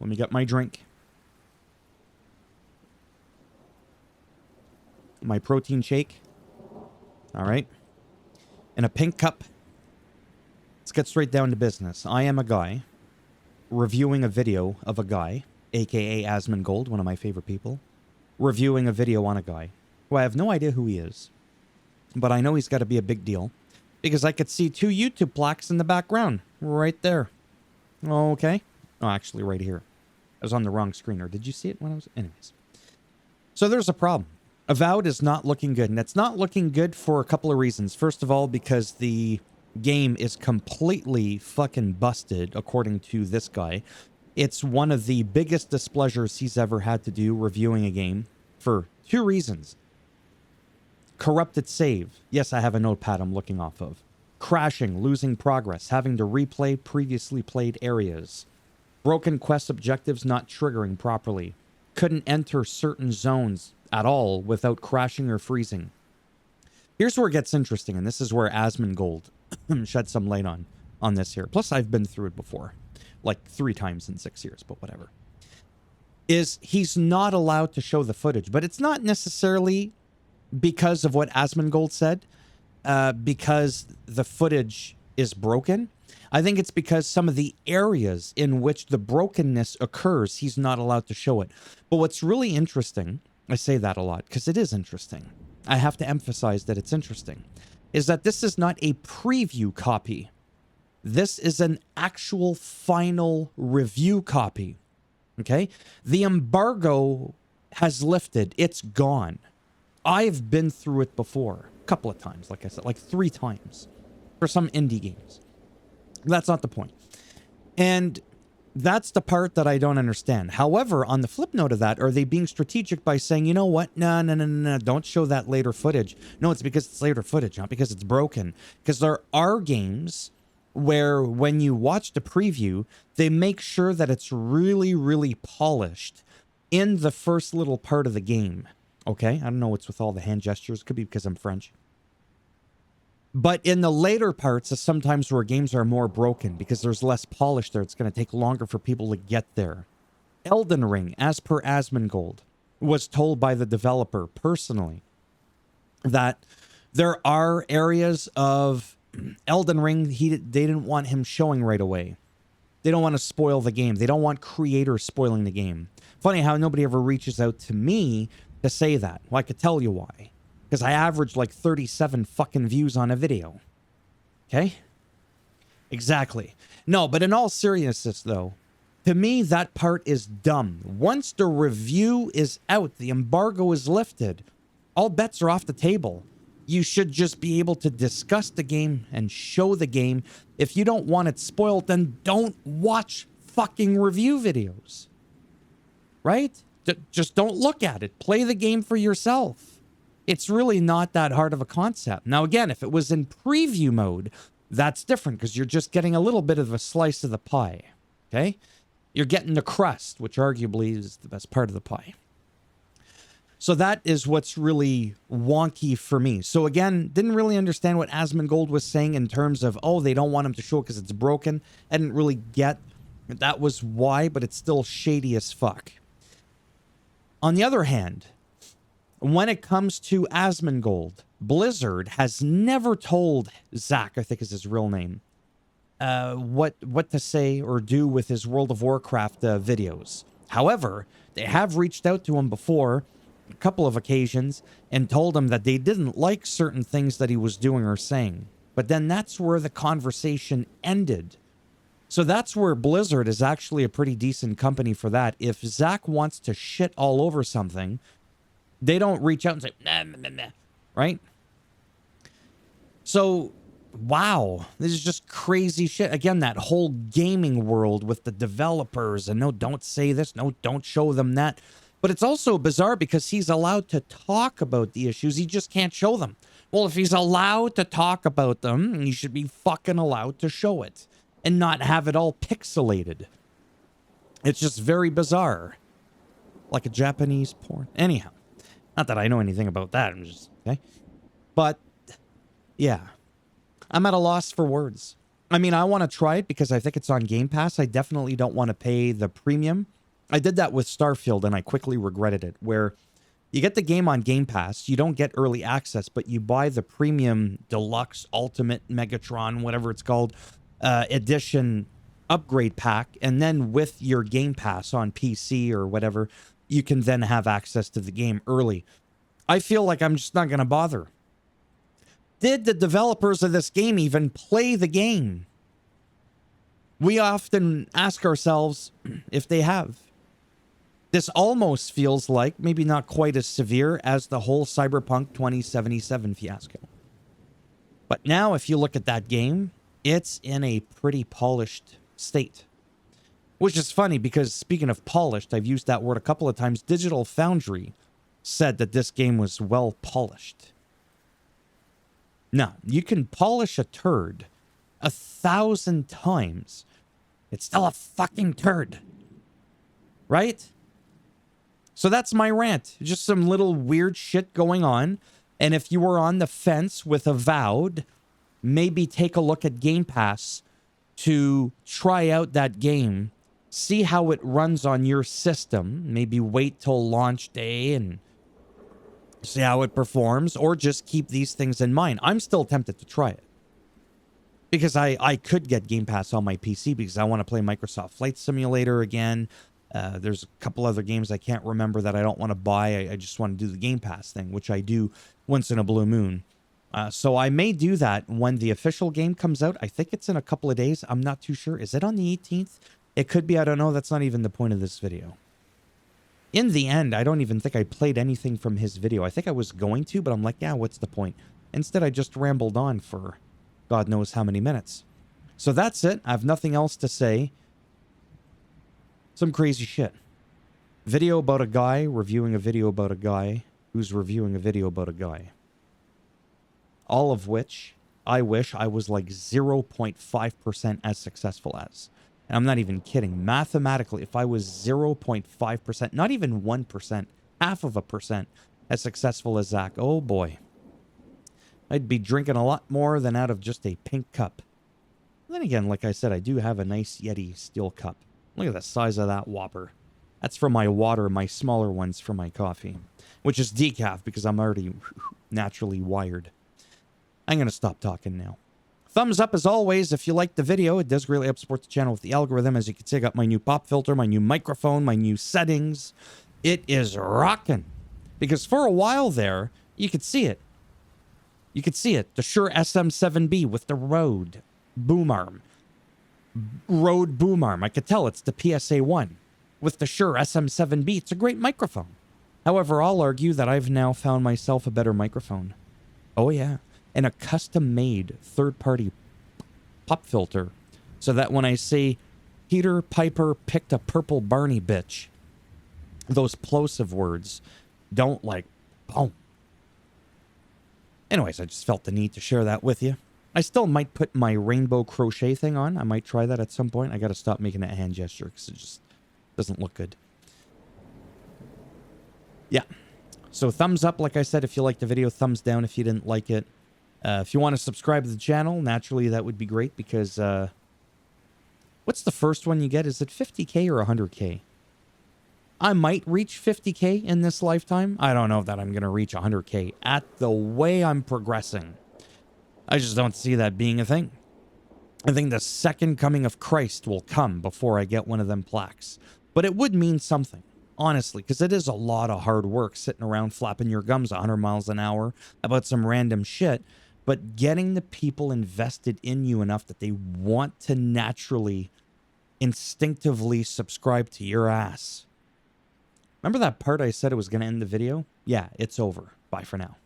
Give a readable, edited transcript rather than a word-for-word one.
Let me get my drink. My protein shake. All right. In a pink cup. Let's get straight down to business. I am a guy reviewing a video of a guy, aka Asmongold, one of my favorite people, reviewing a video on a guy who I have no idea who he is, but I know he's got to be a big deal because I could see 2 YouTube plaques in the background right there. Okay. Oh, actually right here. I was on the wrong screen, or did you see it when I was... Anyways. So there's a problem. Avowed is not looking good, and it's not looking good for a couple of reasons. First of all, because the game is completely fucking busted, according to this guy. It's one of the biggest displeasures he's ever had to do reviewing a game for 2 reasons. Corrupted save. Yes, I have a notepad I'm looking off of. Crashing, losing progress, having to replay previously played areas. Broken quest objectives not triggering properly. Couldn't enter certain zones at all without crashing or freezing. Here's where it gets interesting, and this is where Asmongold shed some light on this here. Plus, I've been through it before. Like 3 times in 6 years, but whatever. Is he's not allowed to show the footage, but it's not necessarily because of what Asmongold said, because the footage is broken. I think it's because some of the areas in which the brokenness occurs, he's not allowed to show it. But what's really interesting, I say that a lot because it is interesting. I have to emphasize that it's interesting, is that this is not a preview copy. This is an actual final review copy. Okay? The embargo has lifted. It's gone. I've been through it before. A couple of times, like I said, like 3 times for some indie games. That's not the point. And that's the part that I don't understand. However, on the flip note of that, are they being strategic by saying, you know what? No, don't show that later footage. No, it's because it's later footage, not because it's broken. Because there are games where when you watch the preview, they make sure that it's really, really polished in the first little part of the game. Okay? I don't know what's with all the hand gestures. Could be because I'm French. But in the later parts, is sometimes where games are more broken because there's less polish there. It's going to take longer for people to get there. Elden Ring, as per Asmongold, was told by the developer personally that there are areas of Elden Ring they didn't want him showing right away. They don't want to spoil the game. They don't want creators spoiling the game. Funny how nobody ever reaches out to me to say that. Well, I could tell you why. Because I averaged like 37 fucking views on a video. Okay? Exactly. No, but in all seriousness, though, to me, that part is dumb. Once the review is out, the embargo is lifted, all bets are off the table. You should just be able to discuss the game and show the game. If you don't want it spoiled, then don't watch fucking review videos. Right? Just don't look at it. Play the game for yourself. It's really not that hard of a concept. Now, again, if it was in preview mode, that's different because you're just getting a little bit of a slice of the pie. Okay? You're getting the crust, which arguably is the best part of the pie. So that is what's really wonky for me. So again, didn't really understand what Asmongold was saying in terms of, oh, they don't want him to show it because it's broken. I didn't really get that was why, but it's still shady as fuck. On the other hand, when it comes to Asmongold, Blizzard has never told Zach, I think is his real name, what to say or do with his World of Warcraft videos. However, they have reached out to him before, a couple of occasions, and told him that they didn't like certain things that he was doing or saying. But then that's where the conversation ended. So that's where Blizzard is actually a pretty decent company for that. If Zach wants to shit all over something, they don't reach out and say, nah, right? So, wow, this is just crazy shit. Again, that whole gaming world with the developers and no, don't say this, no, don't show them that. But it's also bizarre because he's allowed to talk about the issues. He just can't show them. Well, if he's allowed to talk about them, he should be fucking allowed to show it and not have it all pixelated. It's just very bizarre. Like a Japanese porn. Anyhow. Not that I know anything about that. I'm just, okay. But, yeah. I'm at a loss for words. I mean, I want to try it because I think it's on Game Pass. I definitely don't want to pay the premium. I did that with Starfield and I quickly regretted it, where you get the game on Game Pass, you don't get early access, but you buy the premium deluxe ultimate Megatron, whatever it's called, edition upgrade pack, and then with your Game Pass on PC or whatever, you can then have access to the game early. I feel like I'm just not going to bother. Did the developers of this game even play the game? We often ask ourselves if they have. This almost feels like, maybe not quite as severe as the whole Cyberpunk 2077 fiasco. But now if you look at that game, it's in a pretty polished state. Which is funny because speaking of polished, I've used that word a couple of times. Digital Foundry said that this game was well polished. Now, you can polish a turd 1,000 times. It's still a fucking turd. Right? So that's my rant. Just some little weird shit going on. And if you were on the fence with Avowed, maybe take a look at Game Pass to try out that game. See how it runs on your system. Maybe wait till launch day and see how it performs. Or just keep these things in mind. I'm still tempted to try it. Because I could get Game Pass on my PC because I want to play Microsoft Flight Simulator again. There's a couple other games I can't remember that I don't want to buy. I just want to do the Game Pass thing, which I do once in a blue moon. So I may do that when the official game comes out. I think it's in a couple of days. I'm not too sure. Is it on the 18th? It could be. I don't know. That's not even the point of this video. In the end, I don't even think I played anything from his video. I think I was going to, but I'm like, yeah, what's the point? Instead, I just rambled on for God knows how many minutes. So that's it. I have nothing else to say. Some crazy shit. Video about a guy reviewing a video about a guy who's reviewing a video about a guy. All of which I wish I was like 0.5% as successful as. And I'm not even kidding. Mathematically, if I was 0.5%, not even 1%, half of a percent as successful as Zach, oh boy. I'd be drinking a lot more than out of just a pink cup. Then again, like I said, I do have a nice Yeti steel cup. Look at the size of that whopper. That's for my water, my smaller ones for my coffee. Which is decaf because I'm already naturally wired. I'm going to stop talking now. Thumbs up as always if you liked the video. It does greatly help support the channel with the algorithm. As you can see, I got my new pop filter, my new microphone, my new settings. It is rocking. Because for a while there, you could see it. You could see it. The Shure SM7B with the Rode boom arm. Rode boom arm. I could tell it's the PSA-1 with the Shure SM7B. It's a great microphone. However, I'll argue that I've now found myself a better microphone. Oh yeah. And a custom-made third-party pop filter. So that when I say Peter Piper picked a purple Barney bitch, those plosive words don't like boom. Anyways, I just felt the need to share that with you. I still might put my rainbow crochet thing on. I might try that at some point. I got to stop making that hand gesture because it just doesn't look good. Yeah. So thumbs up, like I said, if you liked the video. Thumbs down if you didn't like it. If you want to subscribe to the channel, naturally that would be great because... what's the first one you get? Is it 50K or 100K? I might reach 50K in this lifetime. I don't know that I'm going to reach 100K at the way I'm progressing. I just don't see that being a thing. I think the second coming of Christ will come before I get one of them plaques. But it would mean something, honestly, because it is a lot of hard work sitting around flapping your gums 100 miles an hour about some random shit. But getting the people invested in you enough that they want to naturally, instinctively subscribe to your ass. Remember that part I said it was going to end the video? Yeah, it's over. Bye for now.